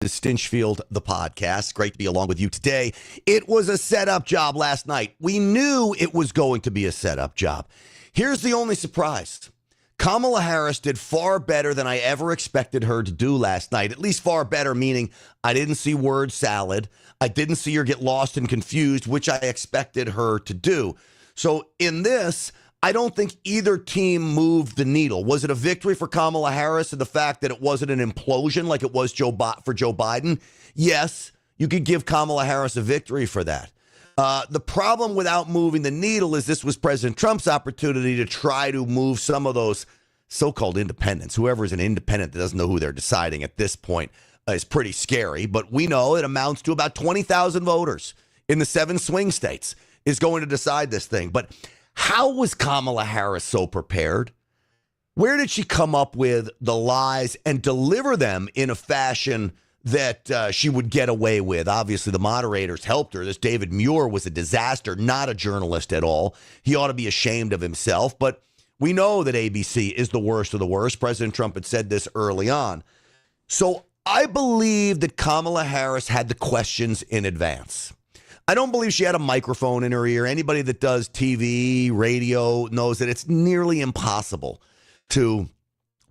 Stinchfield, the podcast. Great to be along with you today. It was a setup job last night. We knew it was going to be a setup job. Here's the only surprise. Kamala Harris did far better than I ever expected her to do last night. At least far better, meaning I didn't see word salad. I didn't see her get lost and confused, which I expected her to do. So in this, I don't think either team moved the needle. Was it a victory for Kamala Harris and the fact that it wasn't an implosion like it was for Joe Biden? Yes, you could give Kamala Harris a victory for that. The problem without moving the needle is this was President Trump's opportunity to try to move some of those so-called independents. Whoever is an independent that doesn't know who they're deciding at this point is pretty scary. But we know it amounts to about 20,000 voters in the 7 swing states is going to decide this thing. But how was Kamala Harris so prepared? Where did she come up with the lies and deliver them in a fashion that she would get away with? Obviously, the moderators helped her. This David Muir was a disaster, not a journalist at all. He ought to be ashamed of himself. But we know that ABC is the worst of the worst. President Trump had said this early on. So I believe that Kamala Harris had the questions in advance. I don't believe she had a microphone in her ear. Anybody that does TV, radio knows that it's nearly impossible to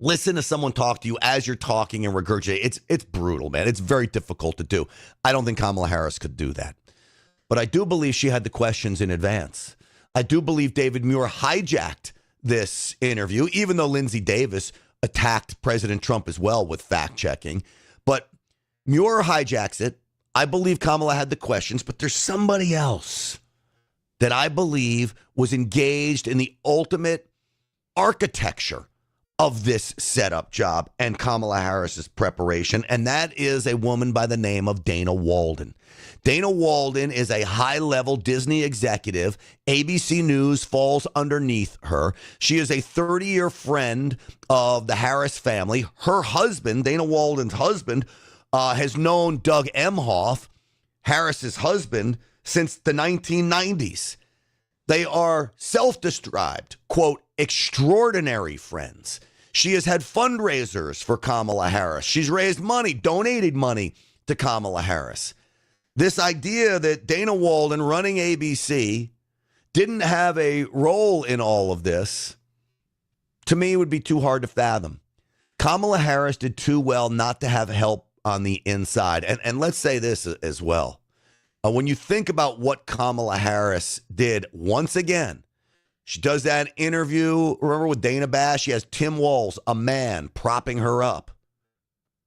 listen to someone talk to you as you're talking and regurgitate. It's brutal, man. It's very difficult to do. I don't think Kamala Harris could do that. But I do believe she had the questions in advance. I do believe David Muir hijacked this interview, even though Lindsey Davis attacked President Trump as well with fact-checking. But Muir hijacks it. I believe Kamala had the questions, but there's somebody else that I believe was engaged in the ultimate architecture of this setup job and Kamala Harris's preparation, and that is a woman by the name of Dana Walden. Dana Walden is a high-level Disney executive. ABC News falls underneath her. She is a 30-year friend of the Harris family. Her husband, Dana Walden's husband, has known Doug Emhoff, Harris's husband, since the 1990s. They are self-described, quote, extraordinary friends. She has had fundraisers for Kamala Harris. She's raised money, donated money to Kamala Harris. This idea that Dana Walden running ABC didn't have a role in all of this, to me, would be too hard to fathom. Kamala Harris did too well not to have help on the inside. And let's say this as well. When you think about what Kamala Harris did, once again, she does that interview, remember with Dana Bash? She has Tim Walz, a man, propping her up.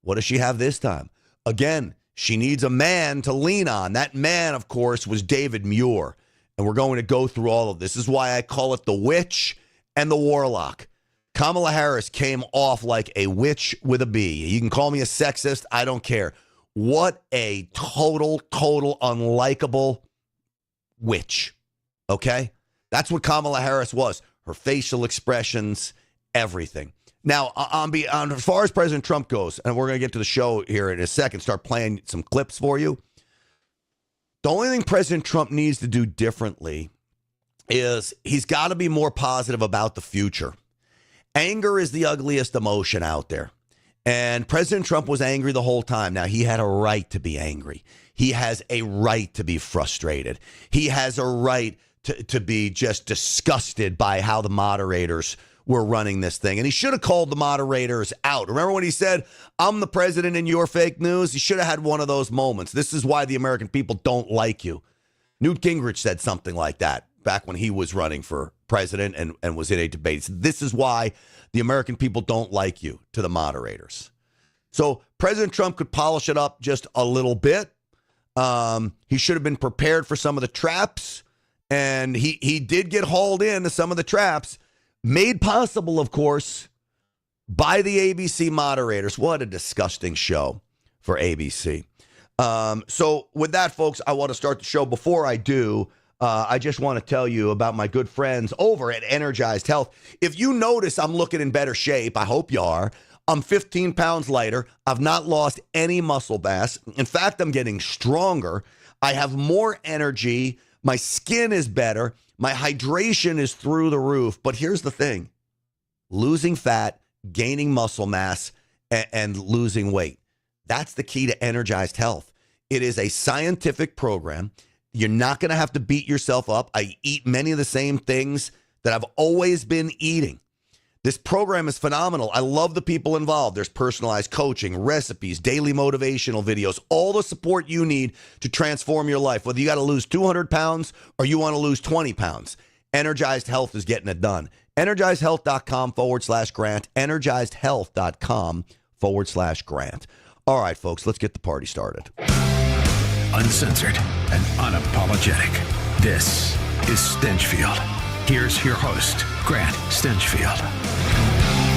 What does she have this time? Again, she needs a man to lean on. That man, of course, was David Muir. And we're going to go through all of this. This is why I call it the witch and the warlock. Kamala Harris came off like a witch with a bee. You can call me a sexist. I don't care. What a total unlikable witch. Okay? That's what Kamala Harris was. Her facial expressions, everything. Now, as far as President Trump goes, and we're going to get to the show here in a second, start playing some clips for you. The only thing President Trump needs to do differently is he's got to be more positive about the future. Anger is the ugliest emotion out there. And President Trump was angry the whole time. Now, he had a right to be angry. He has a right to be frustrated. He has a right to be just disgusted by how the moderators were running this thing. And he should have called the moderators out. Remember when he said, I'm the president and you're fake news? He should have had one of those moments. This is why the American people don't like you. Newt Gingrich said something like that back when he was running for president and was in a debate. This is why the American people don't like you, to the moderators. So President Trump could polish it up just a little bit. He should have been prepared for some of the traps. And he did get hauled into some of the traps, made possible, of course, by the ABC moderators. What a disgusting show for ABC. So with that, folks, I want to start the show. Before I do, I just want to tell you about my good friends over at Energized Health. If you notice I'm looking in better shape, I hope you are. I'm 15 pounds lighter. I've not lost any muscle mass. In fact, I'm getting stronger. I have more energy. My skin is better. My hydration is through the roof. But here's the thing. Losing fat, gaining muscle mass, and losing weight. That's the key to Energized Health. It is a scientific program. You're not going to have to beat yourself up. I eat many of the same things that I've always been eating. This program is phenomenal. I love the people involved. There's personalized coaching, recipes, daily motivational videos, all the support you need to transform your life. Whether you got to lose 200 pounds or you want to lose 20 pounds, Energized Health is getting it done. EnergizedHealth.com/grant. EnergizedHealth.com/grant. All right, folks, let's get the party started. Uncensored and unapologetic. This is Stenchfield. Here's your host, Grant Stenchfield.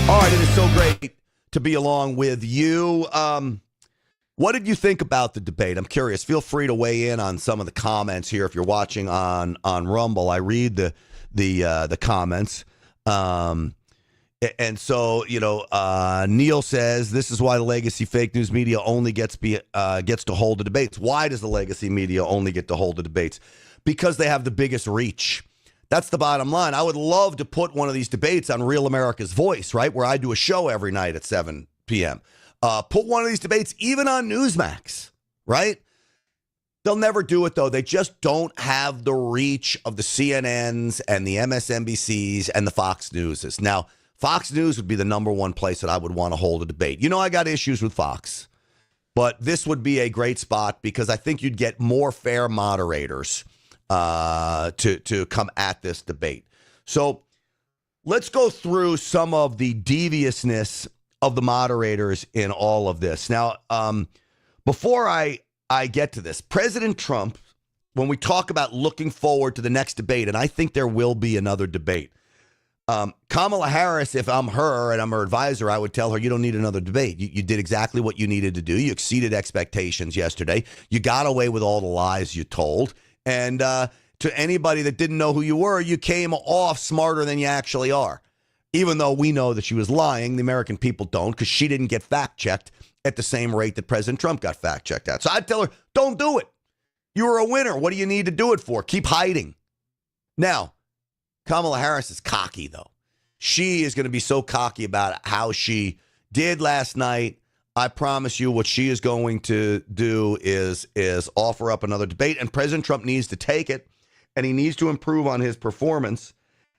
All right, it is so great to be along with you. What did you think about the debate? I'm curious. Feel free to weigh in on some of the comments here. If you're watching on Rumble, I read the comments. And so, Neil says, this is why the legacy fake news media only gets to hold the debates. Why does the legacy media only get to hold the debates? Because they have the biggest reach. That's the bottom line. I would love to put one of these debates on Real America's Voice, right, where I do a show every night at 7 p.m. Put one of these debates even on Newsmax, right? They'll never do it, though. They just don't have the reach of the CNNs and the MSNBCs and the Fox Newses. Now, Fox News would be the number one place that I would want to hold a debate. I got issues with Fox, but this would be a great spot because I think you'd get more fair moderators to come at this debate. So let's go through some of the deviousness of the moderators in all of this. Now, before I get to this, President Trump, when we talk about looking forward to the next debate, and I think there will be another debate, Kamala Harris, if I'm her and I'm her advisor, I would tell her, you don't need another debate. You did exactly what you needed to do. You exceeded expectations yesterday. You got away with all the lies you told. And to anybody that didn't know who you were, you came off smarter than you actually are. Even though we know that she was lying, the American people don't, because she didn't get fact-checked at the same rate that President Trump got fact-checked at. So I'd tell her, don't do it. You were a winner. What do you need to do it for? Keep hiding. Now, Kamala Harris is cocky, though. She is going to be so cocky about how she did last night. I promise you what she is going to do is offer up another debate, and President Trump needs to take it, and he needs to improve on his performance.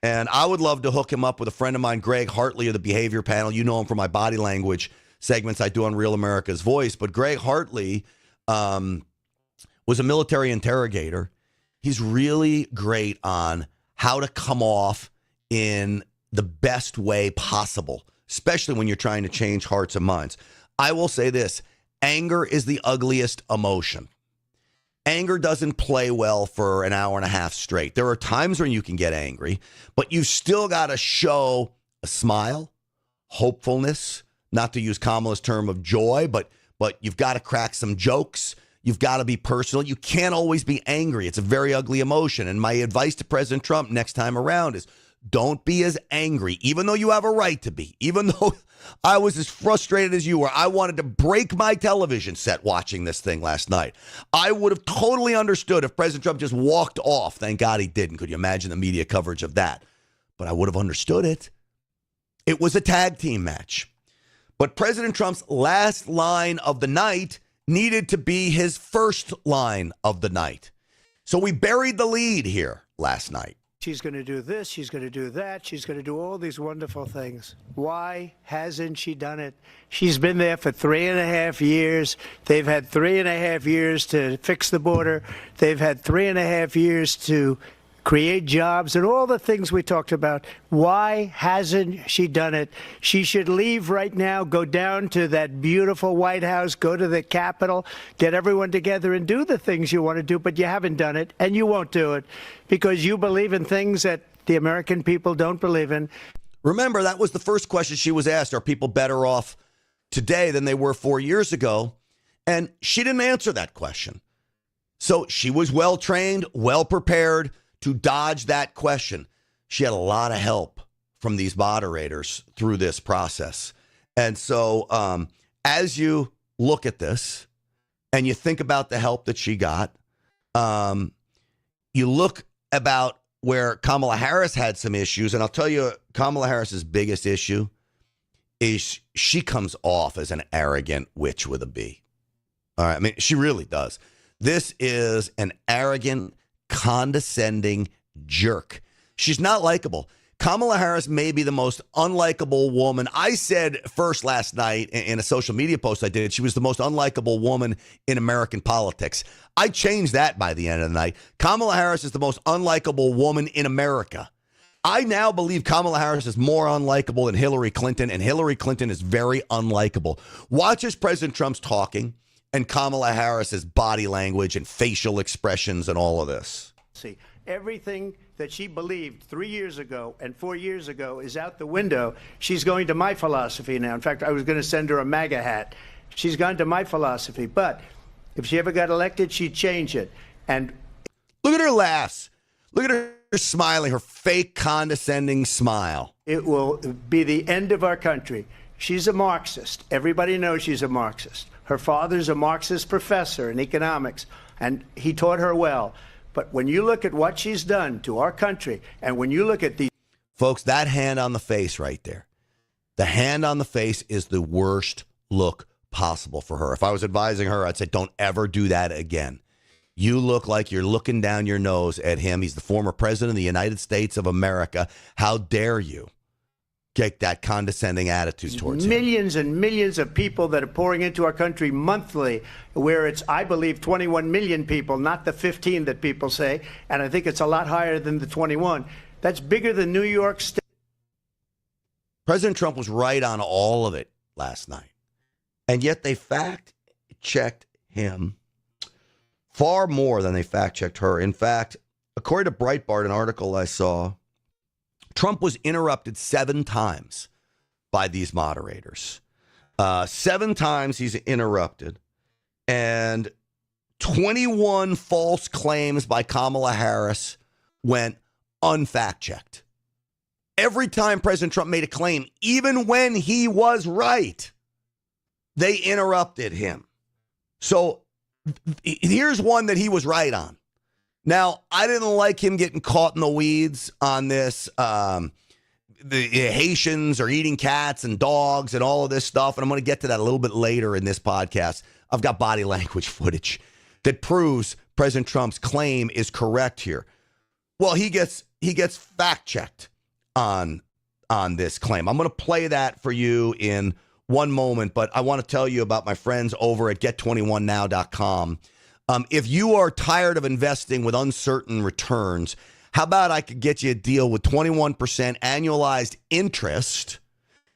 And I would love to hook him up with a friend of mine, Greg Hartley of the Behavior Panel. You know him from my body language segments I do on Real America's Voice. But Greg Hartley was a military interrogator. He's really great on how to come off in the best way possible, especially when you're trying to change hearts and minds. I will say this, anger is the ugliest emotion. Anger doesn't play well for an hour and a half straight. There are times when you can get angry, but you've still got to show a smile, hopefulness, not to use Kamala's term of joy, but you've got to crack some jokes. You've got to be personal. You can't always be angry. It's a very ugly emotion. And my advice to President Trump next time around is don't be as angry, even though you have a right to be, even though I was as frustrated as you were. I wanted to break my television set watching this thing last night. I would have totally understood if President Trump just walked off. Thank God he didn't. Could you imagine the media coverage of that? But I would have understood it. It was a tag team match. But President Trump's last line of the night needed to be his first line of the night. So we buried the lead here last night. She's going to do this, she's going to do that, she's going to do all these wonderful things. Why hasn't she done it? She's been there for 3.5 years. They've had 3.5 years to fix the border. They've had 3.5 years to create jobs and all the things we talked about. Why hasn't she done it? She should leave right now, go down to that beautiful White House, go to the Capitol, get everyone together and do the things you want to do, but you haven't done it and you won't do it because you believe in things that the American people don't believe in. Remember, that was the first question she was asked. Are people better off today than they were 4 years ago? And she didn't answer that question. So she was well trained, well prepared to dodge that question. She had a lot of help from these moderators through this process. And so as you look at this and you think about the help that she got, you look about where Kamala Harris had some issues. And I'll tell you, Kamala Harris's biggest issue is she comes off as an arrogant witch with a B. All right. I mean, she really does. This is an arrogant, condescending jerk. She's not likable. Kamala Harris may be the most unlikable woman. I said first last night in a social media post I did, she was the most unlikable woman in American politics. I changed that by the end of the night. Kamala Harris is the most unlikable woman in America. I now believe Kamala Harris is more unlikable than Hillary Clinton, and Hillary Clinton is very unlikable. Watch as President Trump's talking and Kamala Harris's body language and facial expressions and all of this. See, everything that she believed 3 years ago and 4 years ago is out the window. She's going to my philosophy now. In fact, I was going to send her a MAGA hat. She's gone to my philosophy. But if she ever got elected, she'd change it. And look at her laughs. Look at her smiling, her fake condescending smile. It will be the end of our country. She's a Marxist. Everybody knows she's a Marxist. Her father's a Marxist professor in economics, and he taught her well. But when you look at what she's done to our country, and when you look at the... Folks, that hand on the face right there, the hand on the face is the worst look possible for her. If I was advising her, I'd say, don't ever do that again. You look like you're looking down your nose at him. He's the former president of the United States of America. How dare you get that condescending attitude towards him? Millions and millions of people that are pouring into our country monthly, where it's, I believe, 21 million people, not the 15 that people say. And I think it's a lot higher than the 21. That's bigger than New York State. President Trump was right on all of it last night. And yet they fact-checked him far more than they fact-checked her. In fact, according to Breitbart, an article I saw, Trump was interrupted 7 times by these moderators. 7 times he's interrupted. And 21 false claims by Kamala Harris went unfact-checked. Every time President Trump made a claim, even when he was right, they interrupted him. So here's one that he was right on. Now, I didn't like him getting caught in the weeds on this. The Haitians are eating cats and dogs and all of this stuff. And I'm going to get to that a little bit later in this podcast. I've got body language footage that proves President Trump's claim is correct here. Well, he gets fact checked on this claim. I'm going to play that for you in one moment, but I want to tell you about my friends over at get21now.com. If you are tired of investing with uncertain returns, how about I could get you a deal with 21% annualized interest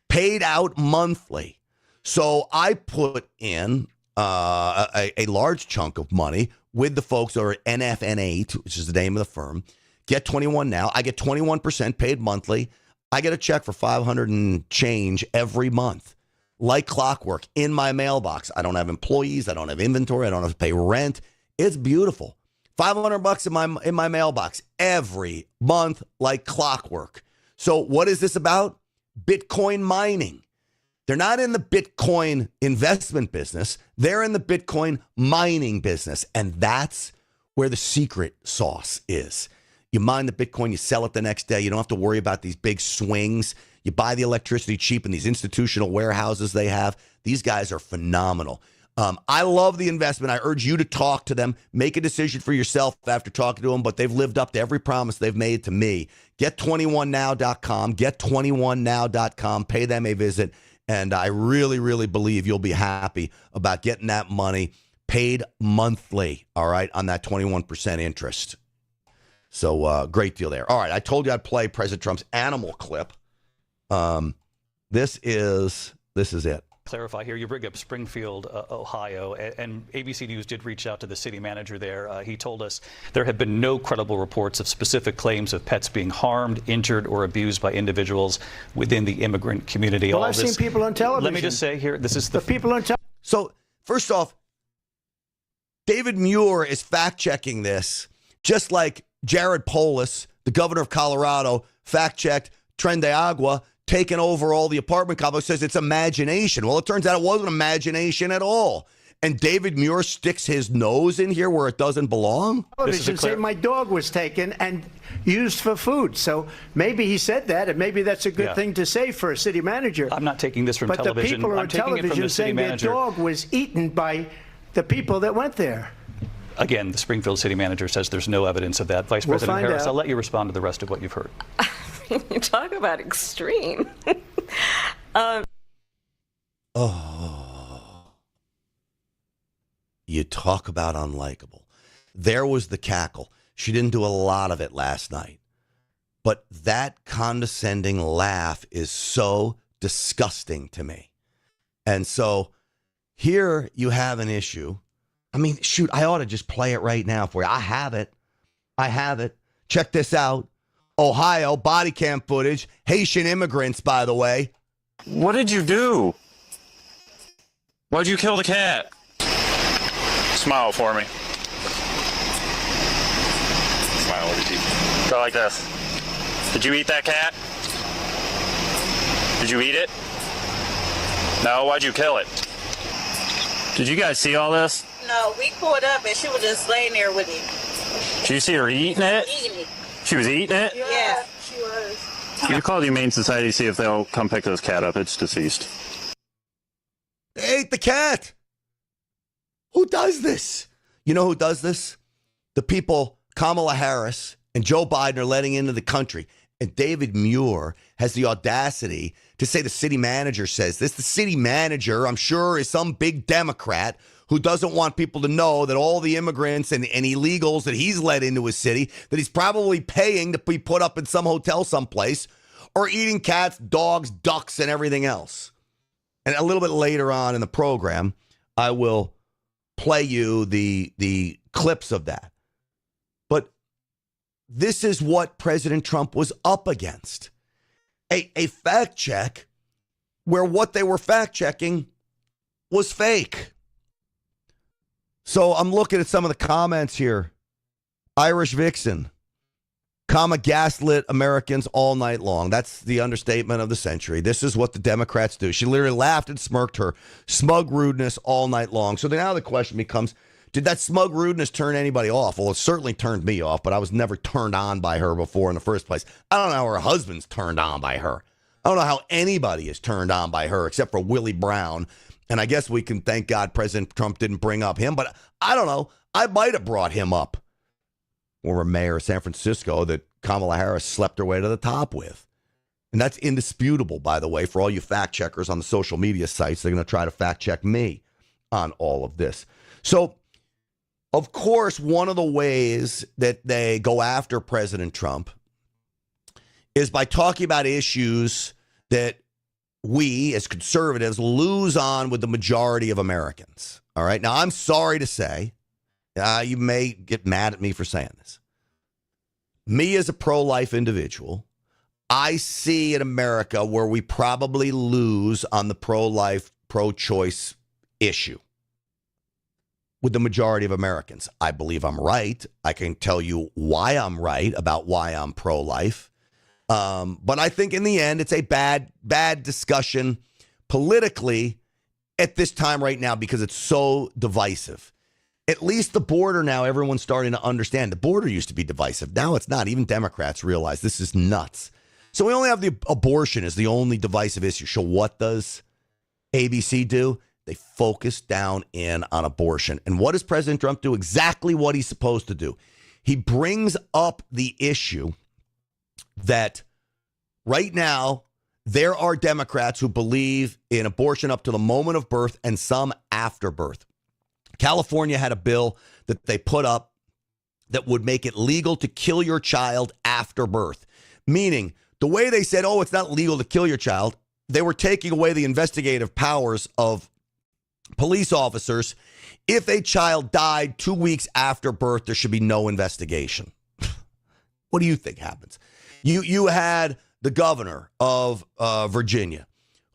paid out monthly? So I put in a large chunk of money with the folks over at NFN8, which is the name of the firm. Get 21 Now. I get 21% paid monthly. I get a check for $500 and change every month. Like clockwork in my mailbox. I don't have employees. I don't have inventory. I don't have to pay rent. It's beautiful. $500 in my mailbox every month, like clockwork. So what is this about? Bitcoin mining. They're not in the Bitcoin investment business. They're in the Bitcoin mining business. And that's where the secret sauce is. You mine the Bitcoin, you sell it the next day. You don't have to worry about these big swings. You buy the electricity cheap in these institutional warehouses they have. These guys are phenomenal. I love the investment. I urge you to talk to them. Make a decision for yourself after talking to them, but they've lived up to every promise they've made to me. Get21now.com, get21now.com. Pay them a visit, and I really, really believe you'll be happy about getting that money paid monthly, all right, on that 21% interest. So great deal there. All right, I told you I'd play President Trump's animal clip. This is it. Clarify here, you bring up Springfield, Ohio, and ABC News did reach out to the city manager there. He told us there have been no credible reports of specific claims of pets being harmed, injured, or abused by individuals within the immigrant community. Well, I've seen people on television. Let me just say here, this is the people on television. So first off, David Muir is fact-checking this, just like Jared Polis, the governor of Colorado, fact-checked Tren de Agua, taking over all the apartment complex, says it's imagination. Well, it turns out it wasn't imagination at all. And David Muir sticks his nose in here where it doesn't belong. Television say my dog was taken and used for food. So maybe he said that, and maybe that's a good thing to say for a city manager. I'm not taking this from television. But the people are on television saying their manager. dog was eaten by the people that went there. Again, the Springfield city manager says there's no evidence of that. Vice We'll President find Harris, out. I'll let you respond to the rest of what you've heard. You talk about extreme. You talk about unlikable. There was the cackle. She didn't do a lot of it last night. But that condescending laugh is so disgusting to me. And so here you have an issue. I mean, shoot, I ought to just play it right now for you. I have it. Check this out. Ohio, body cam footage. Haitian immigrants, by the way. What did you do? Why'd you kill the cat? Smile for me. Smile with your teeth. Go like this. Did you eat that cat? Did you eat it? No, why'd you kill it? Did you guys see all this? No, we pulled up and she was just laying there with him. Did you see her eating it? Eating it. She was eating it? Yeah, she was. You call the Humane Society, see if they'll come pick this cat up. It's deceased. They ate the cat. Who does this? You know who does this? The people Kamala Harris and Joe Biden are letting into the country. And David Muir has the audacity to say the city manager says this. The city manager, I'm sure, is some big Democrat who doesn't want people to know that all the immigrants and illegals that he's let into his city, that he's probably paying to be put up in some hotel someplace, are eating cats, dogs, ducks, and everything else. And a little bit later on in the program, I will play you the clips of that. But this is what President Trump was up against. A fact check where what they were fact checking was fake. So I'm looking at some of the comments here. Irish Vixen. Comma gaslit Americans all night long. That's the understatement of the century. This is what the Democrats do. She literally laughed and smirked her smug rudeness all night long. So now the question becomes, did that smug rudeness turn anybody off? Well, it certainly turned me off, but I was never turned on by her before in the first place. I don't know how her husband's turned on by her. I don't know how anybody is turned on by her except for Willie Brown. And I guess we can thank God President Trump didn't bring up him, but I don't know. I might have brought him up. Former mayor of San Francisco that Kamala Harris slept her way to the top with. And that's indisputable, by the way, for all you fact checkers on the social media sites. They're going to try to fact check me on all of this. So, of course, one of the ways that they go after President Trump is by talking about issues that we as conservatives lose on with the majority of Americans. All right. Now, I'm sorry to say, you may get mad at me for saying this. Me as a pro-life individual, I see in America where we probably lose on the pro-life, pro-choice issue with the majority of Americans. I believe I'm right. I can tell you why I'm right about why I'm pro-life. But I think in the end, it's a bad discussion politically at this time right now because it's so divisive. At least the border now, everyone's starting to understand. The border used to be divisive. Now it's not. Even Democrats realize this is nuts. So we only have the abortion as the only divisive issue. So what does ABC do? They focus down in on abortion. And what does President Trump do? Exactly what he's supposed to do. He brings up the issue that right now there are Democrats who believe in abortion up to the moment of birth and some after birth. California had a bill that they put up that would make it legal to kill your child after birth. Meaning, the way they said, oh, it's not legal to kill your child, they were taking away the investigative powers of police officers. If a child died 2 weeks after birth, there should be no investigation. What do you think happens? You had the governor of Virginia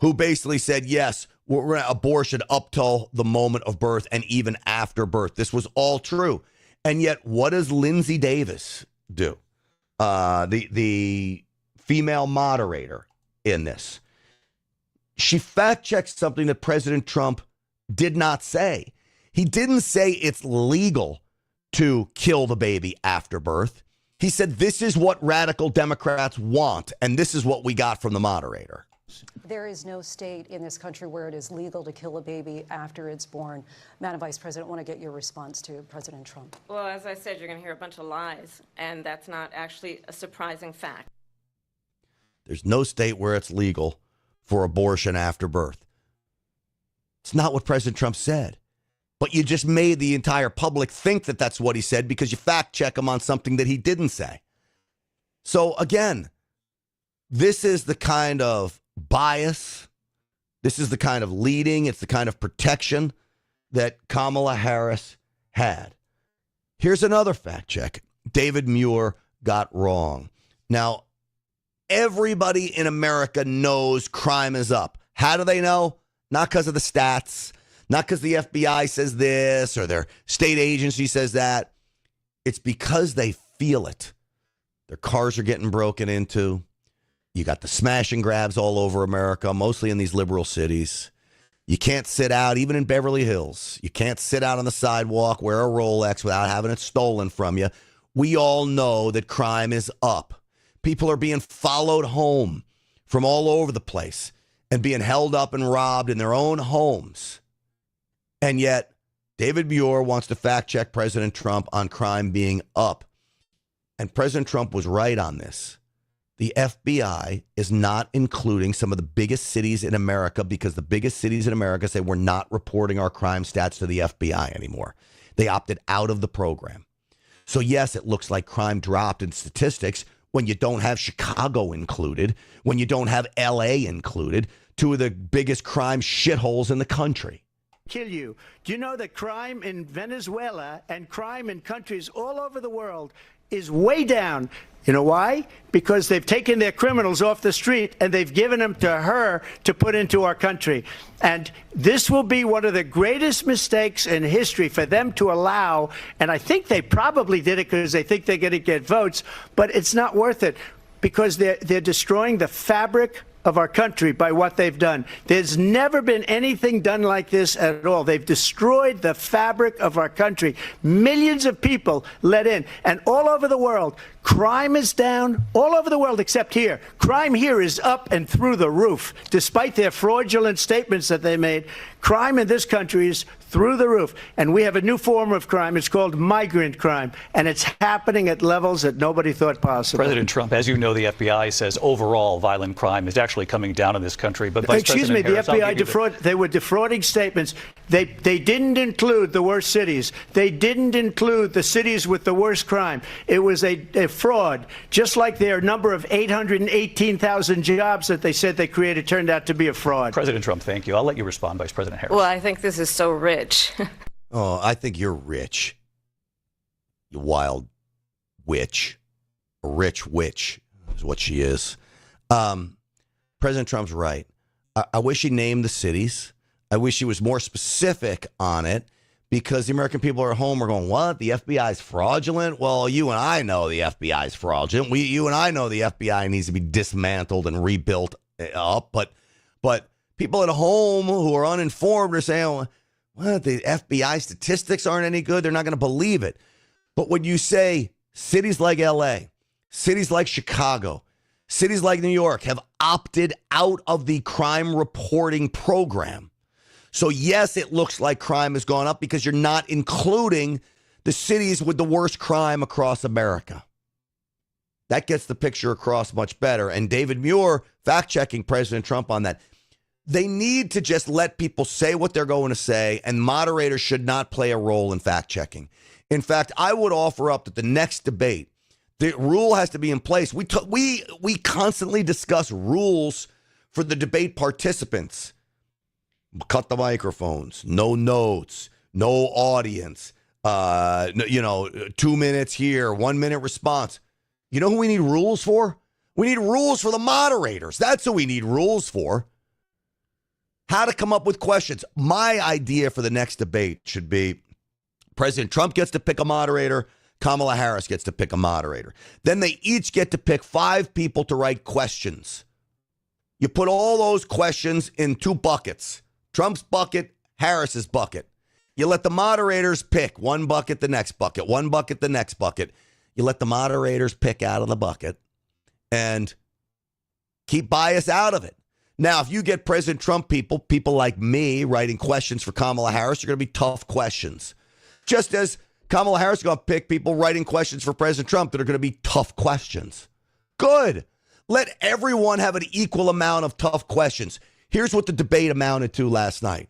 who basically said, yes, we're going to abortion up till the moment of birth and even after birth. This was all true. And yet, what does Lindsay Davis do? The female moderator in this. She fact-checked something that President Trump did not say. He didn't say it's legal to kill the baby after birth. He said this is what radical Democrats want, and this is what we got from the moderator. There is no state in this country where it is legal to kill a baby after it's born. Madam Vice President, I want to get your response to President Trump. Well, as I said, you're going to hear a bunch of lies, and that's not actually a surprising fact. There's no state where it's legal for abortion after birth. It's not what President Trump said. But you just made the entire public think that that's what he said because you fact check him on something that he didn't say. So again, this is the kind of bias, this is the kind of leading, it's the kind of protection that Kamala Harris had. Here's another fact check. David Muir got wrong. Now, everybody in America knows crime is up. How do they know? Not because of the stats, not because the FBI says this or their state agency says that. It's because they feel it. Their cars are getting broken into. You got the smash and grabs all over America, mostly in these liberal cities. You can't sit out, even in Beverly Hills. You can't sit out on the sidewalk, wear a Rolex without having it stolen from you. We all know that crime is up. People are being followed home from all over the place and being held up and robbed in their own homes. And yet, David Muir wants to fact check President Trump on crime being up. And President Trump was right on this. The FBI is not including some of the biggest cities in America because the biggest cities in America say we're not reporting our crime stats to the FBI anymore. They opted out of the program. So yes, it looks like crime dropped in statistics when you don't have Chicago included, when you don't have LA included, two of the biggest crime shitholes in the country. Kill you. Do you know that crime in Venezuela and crime in countries all over the world is way down? You know why? Because they've taken their criminals off the street and they've given them to her to put into our country. And this will be one of the greatest mistakes in history for them to allow. And I think they probably did it because they think they're going to get votes. But it's not worth it because they're destroying the fabric of our country by what they've done. There's never been anything done like this at all. They've destroyed the fabric of our country. Millions of people let in. And all over the world, crime is down all over the world except here. Crime here is up and through the roof. Despite their fraudulent statements that they made, crime in this country is through the roof. And we have a new form of crime. It's called migrant crime. And it's happening at levels that nobody thought possible. President Trump, as you know, the FBI says overall violent crime is actually coming down in this country. But Vice Excuse President me, Harris, the FBI they were defrauding statements. They didn't include the worst cities. They didn't include the cities with the worst crime. It was a fraud. Just like their number of 818,000 jobs that they said they created turned out to be a fraud. President Trump, thank you. I'll let you respond, Vice President Harris. Well, I think this is so rich. Oh, I think you're rich. You wild witch. A rich witch is what she is. President Trump's right. I wish he named the cities. I wish he was more specific on it because the American people are at home are going, what? The FBI is fraudulent? Well, you and I know the FBI is fraudulent. You and I know the FBI needs to be dismantled and rebuilt up. But people at home who are uninformed are saying, well, the FBI statistics aren't any good. They're not going to believe it. But when you say cities like LA, cities like Chicago, cities like New York have opted out of the crime reporting program. So yes, it looks like crime has gone up because you're not including the cities with the worst crime across America. That gets the picture across much better. And David Muir fact-checking President Trump on that. They need to just let people say what they're going to say, and moderators should not play a role in fact-checking. In fact, I would offer up that the next debate, the rule has to be in place. We constantly discuss rules for the debate participants. Cut the microphones, no notes, no audience, 2 minutes here, 1 minute response. You know who we need rules for? We need rules for the moderators. That's who we need rules for. How to come up with questions. My idea for the next debate should be President Trump gets to pick a moderator. Kamala Harris gets to pick a moderator. Then they each get to pick 5 people to write questions. You put all those questions in 2 buckets. Trump's bucket, Harris's bucket. You let the moderators pick one bucket, the next bucket, one bucket, the next bucket. You let the moderators pick out of the bucket and keep bias out of it. Now, if you get President Trump people like me writing questions for Kamala Harris, are going to be tough questions. Just as Kamala Harris is going to pick people writing questions for President Trump that are going to be tough questions. Good. Let everyone have an equal amount of tough questions. Here's what the debate amounted to last night.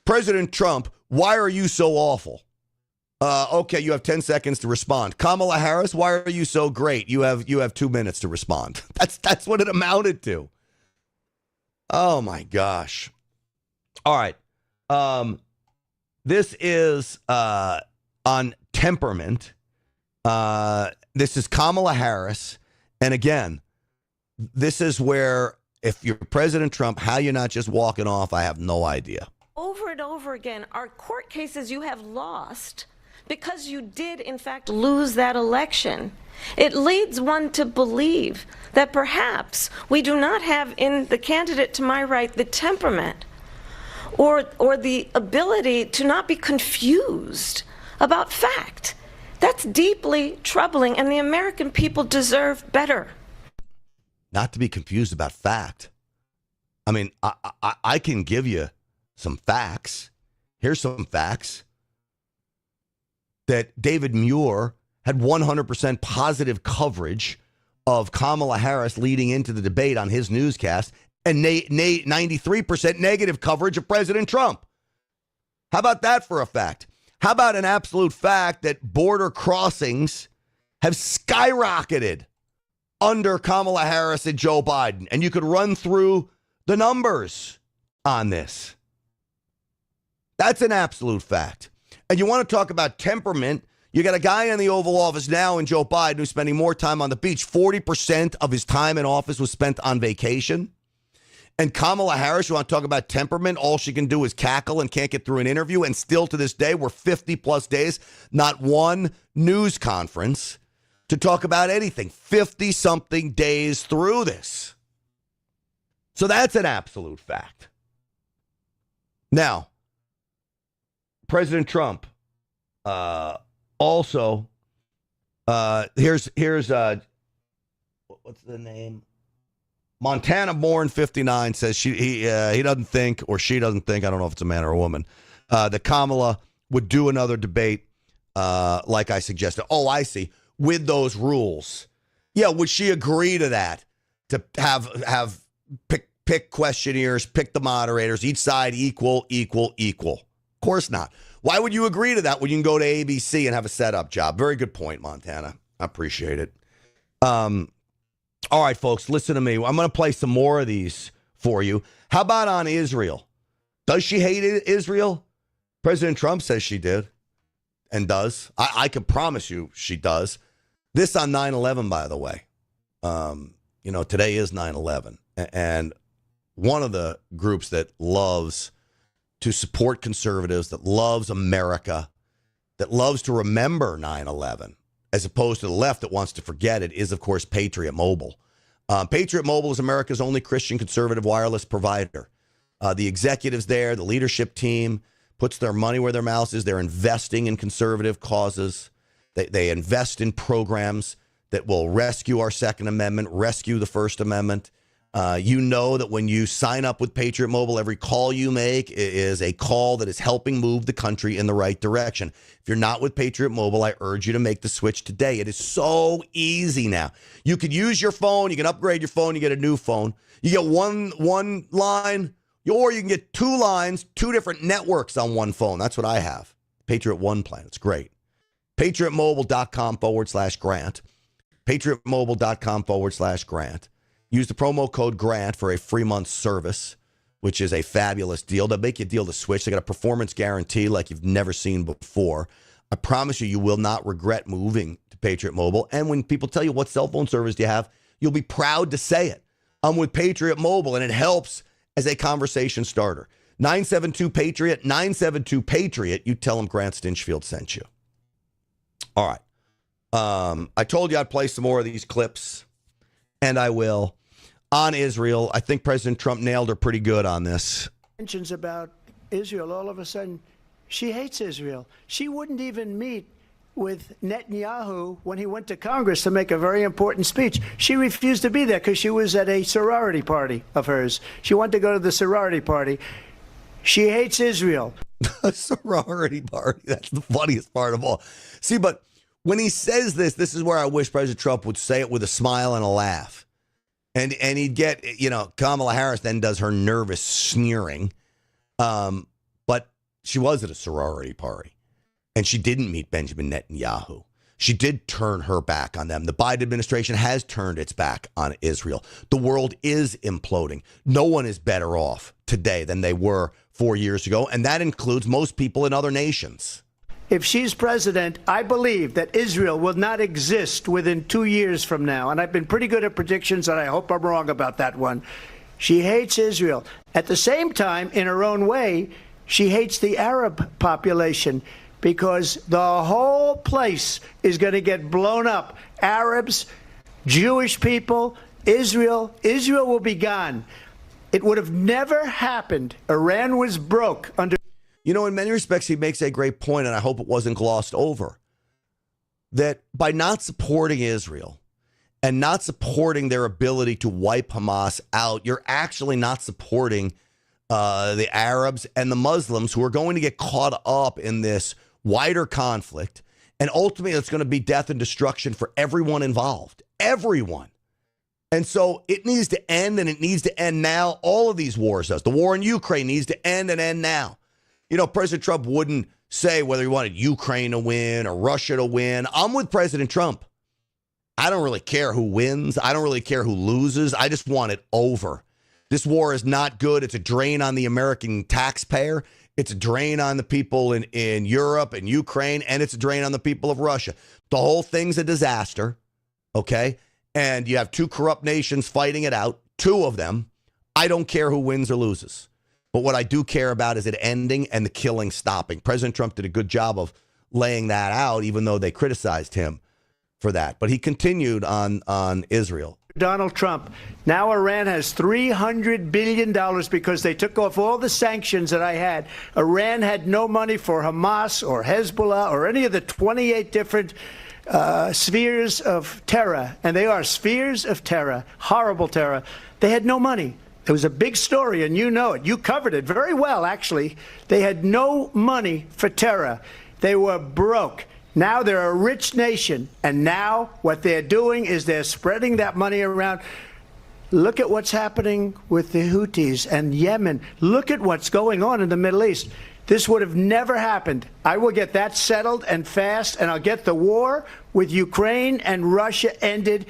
President Trump, why are you so awful? Okay, you have 10 seconds to respond. Kamala Harris, why are you so great? You have 2 minutes to respond. That's what it amounted to. Oh my gosh. All right. This is on temperament. This is Kamala Harris. And again, this is where if you're President Trump, how you're not just walking off, I have no idea. Over and over again, our court cases you have lost because you did, in fact, lose that election. It leads one to believe that perhaps we do not have in the candidate to my right the temperament or the ability to not be confused about fact. That's deeply troubling, and the American people deserve better. Not to be confused about fact. I mean, I can give you some facts. Here's some facts. That David Muir had 100% positive coverage of Kamala Harris leading into the debate on his newscast and 93% negative coverage of President Trump. How about that for a fact? How about an absolute fact that border crossings have skyrocketed under Kamala Harris and Joe Biden? And you could run through the numbers on this. That's an absolute fact. And you want to talk about temperament, you got a guy in the Oval Office now in Joe Biden who's spending more time on the beach. 40% of his time in office was spent on vacation. And Kamala Harris, you want to talk about temperament, all she can do is cackle and can't get through an interview. And still to this day, we're 50 plus days, not one news conference to talk about anything. 50 something days through this. So that's an absolute fact. Now, President Trump, also, here's what's the name? Montana born 59 says he doesn't think, or she doesn't think, I don't know if it's a man or a woman, that Kamala would do another debate like I suggested. Oh, I see. With those rules. Yeah, would she agree to that? To have pick questionnaires, pick the moderators, each side equal. Of course not. Why would you agree to that when you can go to ABC and have a setup job? Very good point, Montana. I appreciate it. All right, folks, listen to me. I'm going to play some more of these for you. How about on Israel? Does she hate Israel? President Trump says she did and does. I can promise you she does. This on 9/11, by the way. Today is 9/11. And one of the groups that loves to support conservatives, that loves America, that loves to remember 9/11, as opposed to the left that wants to forget it, is, of course, Patriot Mobile. Patriot Mobile is America's only Christian conservative wireless provider. The executives there, the leadership team, puts their money where their mouth is. They're investing in conservative causes. They invest in programs that will rescue our Second Amendment, rescue the First Amendment. You know that when you sign up with Patriot Mobile, every call you make is a call that is helping move the country in the right direction. If you're not with Patriot Mobile, I urge you to make the switch today. It is so easy now. You can use your phone. You can upgrade your phone. You get a new phone. You get one line, or you can get two lines, two different networks on one phone. That's what I have. Patriot One plan. It's great. PatriotMobile.com/Grant. PatriotMobile.com/Grant. Use the promo code GRANT for a free month service, which is a fabulous deal. They'll make you a deal to switch. They got a performance guarantee like you've never seen before. I promise you, you will not regret moving to Patriot Mobile. And when people tell you what cell phone service do you have, you'll be proud to say it. I'm with Patriot Mobile, and it helps as a conversation starter. 972-PATRIOT, 972-PATRIOT. You tell them Grant Stinchfield sent you. All right. I told you I'd play some more of these clips, and I will. On Israel, I think President Trump nailed her pretty good on this. Mentions about Israel, all of a sudden, she hates Israel. She wouldn't even meet with Netanyahu when he went to Congress to make a very important speech. She refused to be there because she was at a sorority party of hers. She wanted to go to the sorority party. She hates Israel. A sorority party. That's the funniest part of all. See, but when he says this is where I wish President Trump would say it with a smile and a laugh. And he'd get, Kamala Harris then does her nervous sneering. But she was at a sorority party. And she didn't meet Benjamin Netanyahu. She did turn her back on them. The Biden administration has turned its back on Israel. The world is imploding. No one is better off today than they were 4 years ago. And that includes most people in other nations. If she's president, I believe that Israel will not exist within 2 years from now. And I've been pretty good at predictions, and I hope I'm wrong about that one. She hates Israel. At the same time, in her own way, she hates the Arab population, because the whole place is going to get blown up. Arabs, Jewish people, Israel will be gone. It would have never happened. Iran was broke under. In many respects, he makes a great point, and I hope it wasn't glossed over, that by not supporting Israel and not supporting their ability to wipe Hamas out, you're actually not supporting the Arabs and the Muslims who are going to get caught up in this wider conflict, and ultimately it's going to be death and destruction for everyone involved. Everyone. And so it needs to end, and it needs to end now. All of these wars does. The war in Ukraine needs to end and end now. President Trump wouldn't say whether he wanted Ukraine to win or Russia to win. I'm with President Trump. I don't really care who wins. I don't really care who loses. I just want it over. This war is not good. It's a drain on the American taxpayer. It's a drain on the people in Europe and Ukraine, and it's a drain on the people of Russia. The whole thing's a disaster, okay? And you have two corrupt nations fighting it out, two of them. I don't care who wins or loses. But what I do care about is it ending and the killing stopping. President Trump did a good job of laying that out, even though they criticized him for that. But he continued on Israel. Donald Trump. Now Iran has $300 billion because they took off all the sanctions that I had. Iran had no money for Hamas or Hezbollah or any of the 28 different spheres of terror. And they are spheres of terror, horrible terror. They had no money. It was a big story, and you know it. You covered it very well, actually. They had no money for terror. They were broke. Now they're a rich nation, and now what they're doing is they're spreading that money around. Look at what's happening with the Houthis and Yemen. Look at what's going on in the Middle East. This would have never happened. I will get that settled and fast, and I'll get the war with Ukraine and Russia ended.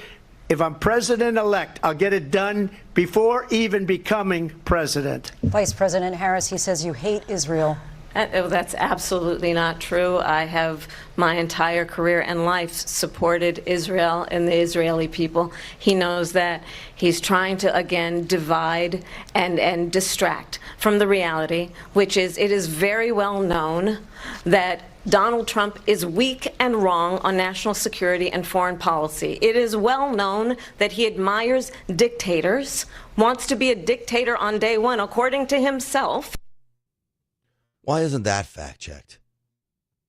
If I'm president-elect, I'll get it done before even becoming president. Vice President Harris, he says you hate Israel. That's absolutely not true. I have my entire career and life supported Israel and the Israeli people. He knows that. He's trying to, again, divide and distract from the reality, which is it is very well known that Donald Trump is weak and wrong on national security and foreign policy. It is well known that he admires dictators, wants to be a dictator on day one, according to himself. Why isn't that fact checked?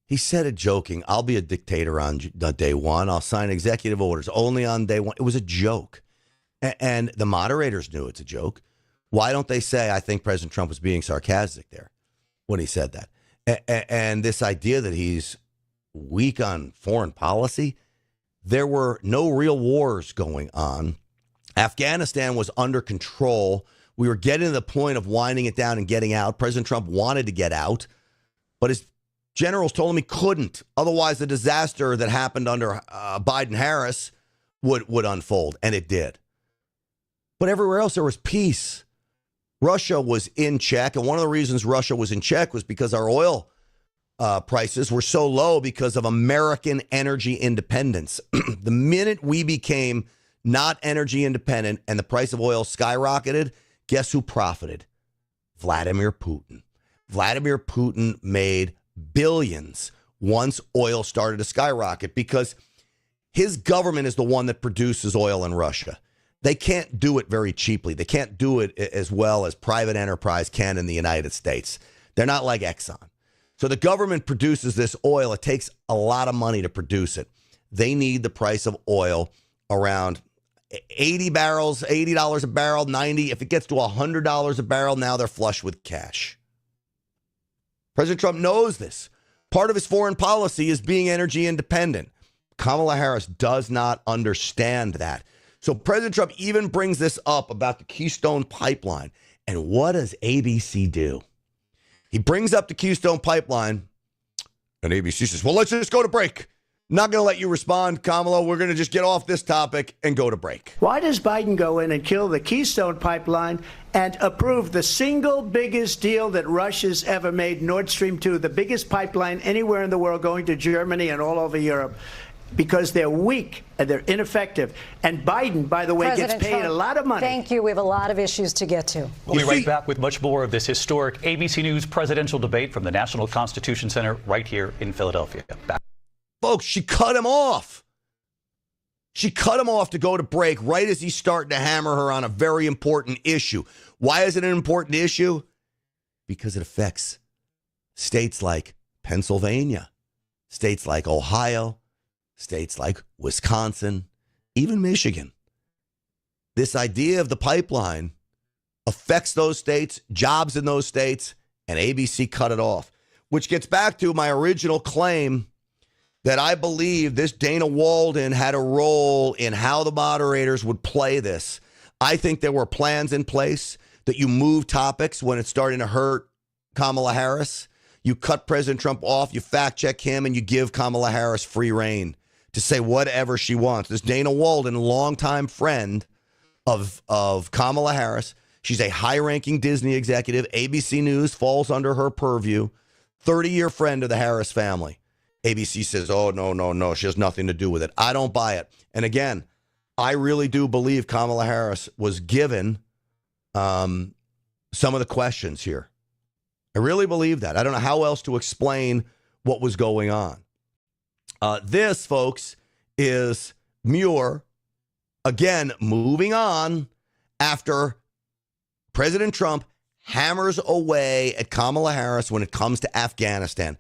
He said it joking. I'll be a dictator on day one. I'll sign executive orders only on day one. It was a joke. And the moderators knew it's a joke. Why don't they say, I think President Trump was being sarcastic there when he said that? And this idea that he's weak on foreign policy, there were no real wars going on. Afghanistan was under control. We were getting to the point of winding it down and getting out. President Trump wanted to get out, but his generals told him he couldn't. Otherwise, the disaster that happened under Biden-Harris would unfold, and it did. But everywhere else, there was peace. Russia was in check, and one of the reasons Russia was in check was because our oil prices were so low because of American energy independence. The minute we became not energy independent and the price of oil skyrocketed, guess who profited? Vladimir Putin. Vladimir Putin made billions once oil started to skyrocket because his government is the one that produces oil in Russia. They can't do it very cheaply. They can't do it as well as private enterprise can in the United States. They're not like Exxon. So the government produces this oil. It takes a lot of money to produce it. They need the price of oil around 80 barrels, $80 a barrel, 90. If it gets to $100 a barrel, now they're flush with cash. President Trump knows this. Part of his foreign policy is being energy independent. Kamala Harris does not understand that. So President Trump even brings this up about the Keystone Pipeline. And what does ABC do? He brings up the Keystone Pipeline, and ABC says, well, let's just go to break. Not going to let you respond, Kamala. We're going to just get off this topic and go to break. Why does Biden go in and kill the Keystone Pipeline and approve the single biggest deal that Russia's ever made, Nord Stream 2, the biggest pipeline anywhere in the world going to Germany and all over Europe? Because they're weak and they're ineffective. And Biden, by the way, President gets paid Trump, a lot of money. Thank you. We have a lot of issues to get to. We'll be right back with much more of this historic ABC News presidential debate from the National Constitution Center right here in Philadelphia. Back. Folks, she cut him off. She cut him off to go to break right as he's starting to hammer her on a very important issue. Why is it an important issue? Because it affects states like Pennsylvania, states like Ohio, states like Wisconsin, even Michigan. This idea of the pipeline affects those states, jobs in those states, and ABC cut it off, which gets back to my original claim that I believe this Dana Walden had a role in how the moderators would play this. I think there were plans in place that you move topics when it's starting to hurt Kamala Harris. You cut President Trump off, you fact check him, and you give Kamala Harris free reign to say whatever she wants. This Dana Walden, longtime friend of Kamala Harris. She's a high-ranking Disney executive. ABC News falls under her purview. 30-year friend of the Harris family. ABC says, oh, no, she has nothing to do with it. I don't buy it. And again, I really do believe Kamala Harris was given some of the questions here. I really believe that. I don't know how else to explain what was going on. This, folks, is Muir, again, moving on after President Trump hammers away at Kamala Harris when it comes to Afghanistan.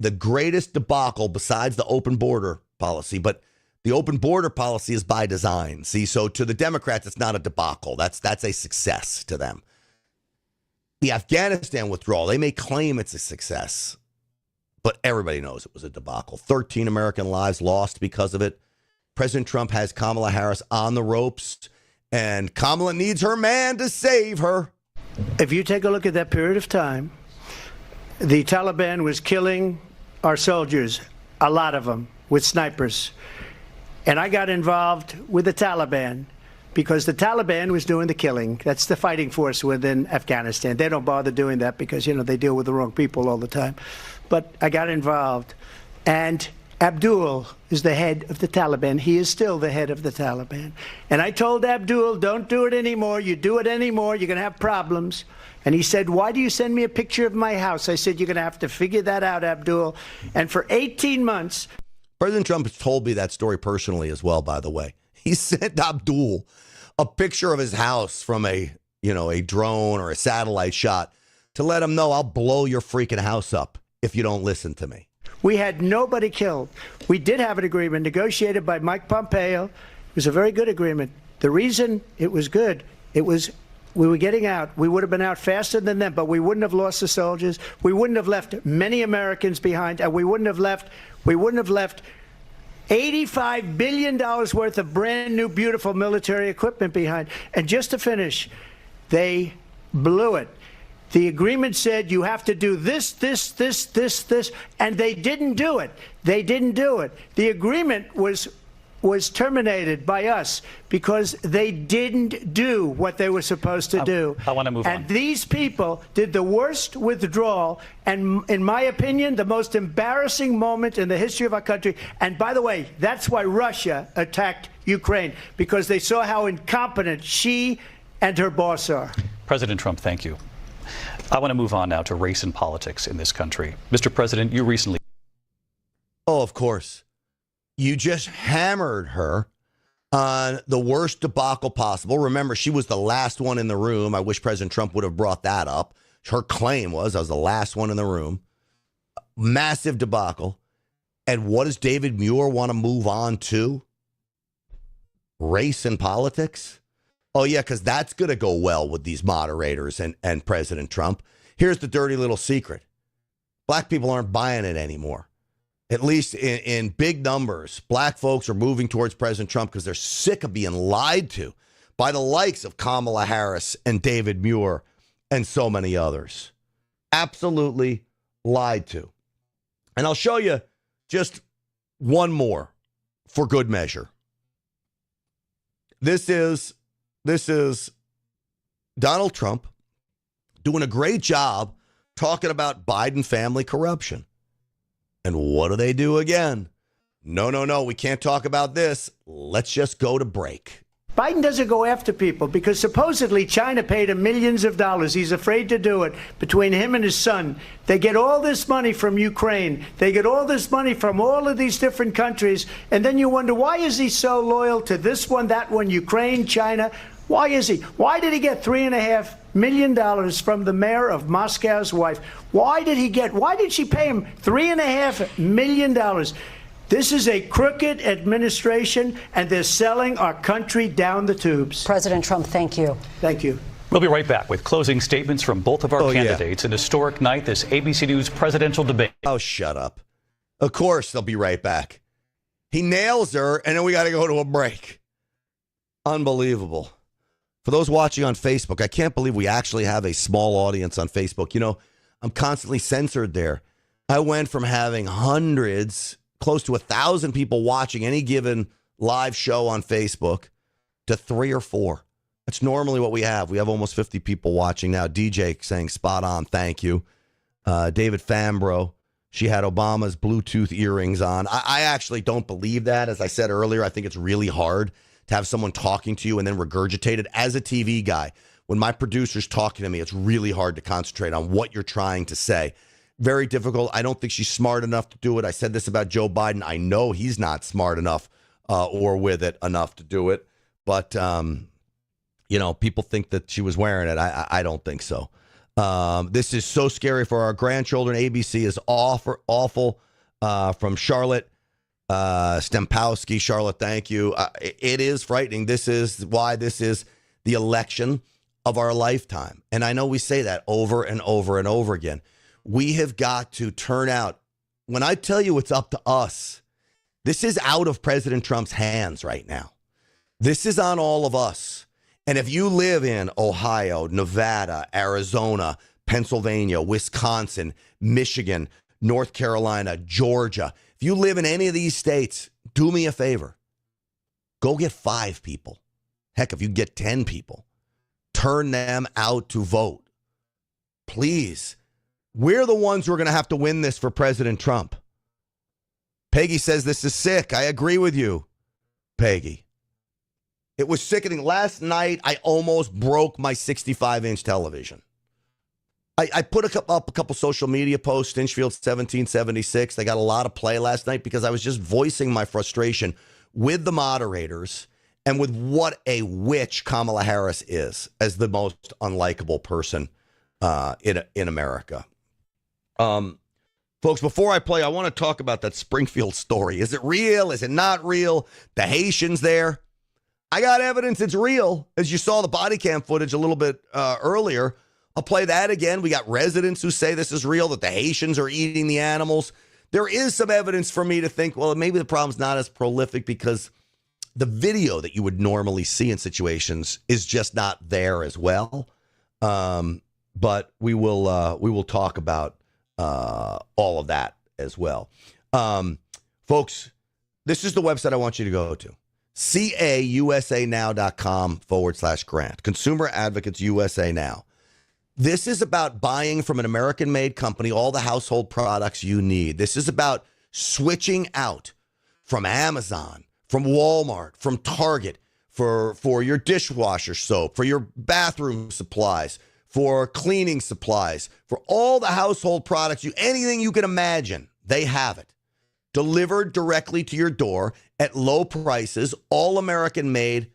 The greatest debacle besides the open border policy, but the open border policy is by design. See, so to the Democrats, it's not a debacle. That's a success to them. The Afghanistan withdrawal, they may claim it's a success, but everybody knows it was a debacle. 13 American lives lost because of it. President Trump has Kamala Harris on the ropes, and Kamala needs her man to save her. If you take a look at that period of time, the Taliban was killing our soldiers, a lot of them, with snipers. And I got involved with the Taliban because the Taliban was doing the killing. That's the fighting force within Afghanistan. They don't bother doing that because, they deal with the wrong people all the time. But I got involved. And Abdul is the head of the Taliban. He is still the head of the Taliban. And I told Abdul, don't do it anymore. You do it anymore, you're going to have problems. And he said, why do you send me a picture of my house? I said, you're going to have to figure that out, Abdul. And for 18 months. President Trump has told me that story personally as well, by the way. He sent Abdul a picture of his house from a drone or a satellite shot to let him know I'll blow your freaking house up if you don't listen to me. We had nobody killed. We did have an agreement negotiated by Mike Pompeo. It was a very good agreement. The reason it was good, we were getting out. We would have been out faster than them, but we wouldn't have lost the soldiers. We wouldn't have left many Americans behind, and we wouldn't have left $85 billion worth of brand new, beautiful military equipment behind. And just to finish, they blew it. The agreement said you have to do this, and they didn't do it. They didn't do it. The agreement was terminated by us because they didn't do what they were supposed to do. I want to move on. And these people did the worst withdrawal, and in my opinion, the most embarrassing moment in the history of our country. And by the way, that's why Russia attacked Ukraine, because they saw how incompetent she and her boss are. President Trump, thank you. I want to move on now to race and politics in this country. Mr. President, you recently... Oh, of course. You just hammered her on the worst debacle possible. Remember, she was the last one in the room. I wish President Trump would have brought that up. Her claim was I was the last one in the room. Massive debacle. And what does David Muir want to move on to? Race and politics? Oh, yeah, because that's going to go well with these moderators and President Trump. Here's the dirty little secret. Black people aren't buying it anymore. At least in big numbers, black folks are moving towards President Trump because they're sick of being lied to by the likes of Kamala Harris and David Muir and so many others. Absolutely lied to. And I'll show you just one more for good measure. This is Donald Trump doing a great job talking about Biden family corruption. And what do they do again? No, we can't talk about this. Let's just go to break. Biden doesn't go after people because supposedly China paid him millions of dollars. He's afraid to do it between him and his son. They get all this money from Ukraine. They get all this money from all of these different countries. And then you wonder, why is he so loyal to this one, that one, Ukraine, China? Why is he? Why did he get $3.5 million from the mayor of Moscow's wife? Why did she pay him $3.5 million? This is a crooked administration, and they're selling our country down the tubes. President Trump, thank you. Thank you. We'll be right back with closing statements from both of our candidates. An historic night, this ABC News presidential debate. Oh, shut up. Of course, they'll be right back. He nails her, and then we got to go to a break. Unbelievable. For those watching on Facebook, I can't believe we actually have a small audience on Facebook. You know, I'm constantly censored there. I went from having hundreds, close to 1,000 people watching any given live show on Facebook to 3 or 4. That's normally what we have. We have almost 50 people watching now. DJ saying spot on, thank you. David Fambro, she had Obama's Bluetooth earrings on. I actually don't believe that. As I said earlier, I think it's really hard to have someone talking to you and then regurgitate it. As a TV guy, when my producer's talking to me, it's really hard to concentrate on what you're trying to say. Very difficult. I don't think she's smart enough to do it. I said this about Joe Biden. I know he's not smart enough or with it enough to do it. But, people think that she was wearing it. I don't think so. This is so scary for our grandchildren. ABC is awful. From Charlotte Stempowski. Charlotte, thank you. It is frightening. This is why this is the election of our lifetime. And I know we say that over and over and over again. We have got to turn out. When I tell you it's up to us, this is out of President Trump's hands right now. This is on all of us. And if you live in Ohio, Nevada, Arizona, Pennsylvania, Wisconsin, Michigan, North Carolina, Georgia, if you live in any of these states, do me a favor. Go get 5 people. Heck, if you get 10 people, turn them out to vote. Please. We're the ones who are going to have to win this for President Trump. Peggy says this is sick. I agree with you, Peggy. It was sickening. Last night, I almost broke my 65-inch television. I put up a couple social media posts, Stinchfield 1776. They got a lot of play last night because I was just voicing my frustration with the moderators and with what a witch Kamala Harris is as the most unlikable person in America. Folks, before I play, I want to talk about that Springfield story. Is it real? Is it not real? The Haitians there. I got evidence it's real. As you saw the body cam footage a little bit earlier. I'll play that again. We got residents who say this is real, that the Haitians are eating the animals. There is some evidence for me to think, well, maybe the problem's not as prolific because the video that you would normally see in situations is just not there as well. But we will talk about all of that as well. Folks, this is the website I want you to go to. CAUSAnow.com/Grant. Consumer Advocates USA Now. This is about buying from an American-made company all the household products you need. This is about switching out from Amazon, from Walmart, from Target, for your dishwasher soap, for your bathroom supplies, for cleaning supplies, for all the household products, anything you can imagine, they have it. Delivered directly to your door at low prices, all American-made,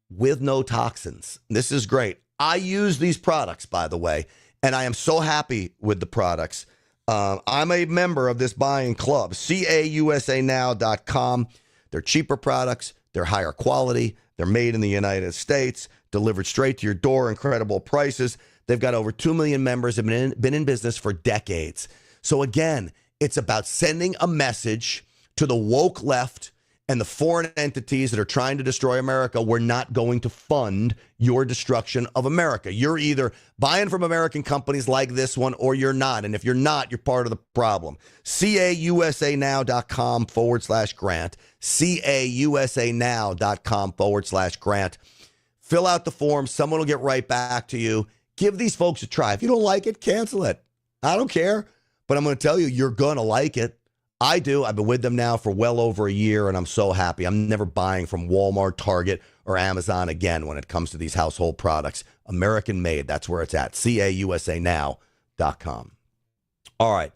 with no toxins. This is great. I use these products, by the way, and I am so happy with the products. I'm a member of this buying club, causanow.com. They're cheaper products. They're higher quality. They're made in the United States, delivered straight to your door, incredible prices. They've got over 2 million members, have been in business for decades. So again, it's about sending a message to the woke left and the foreign entities that are trying to destroy America. We're not going to fund your destruction of America. You're either buying from American companies like this one or you're not. And if you're not, you're part of the problem. causanow.com/Grant. causanow.com/Grant. Fill out the form. Someone will get right back to you. Give these folks a try. If you don't like it, cancel it. I don't care. But I'm going to tell you, you're going to like it. I do. I've been with them now for well over a year, and I'm so happy. I'm never buying from Walmart, Target, or Amazon again when it comes to these household products. American made. That's where it's at. causanow.com. All right.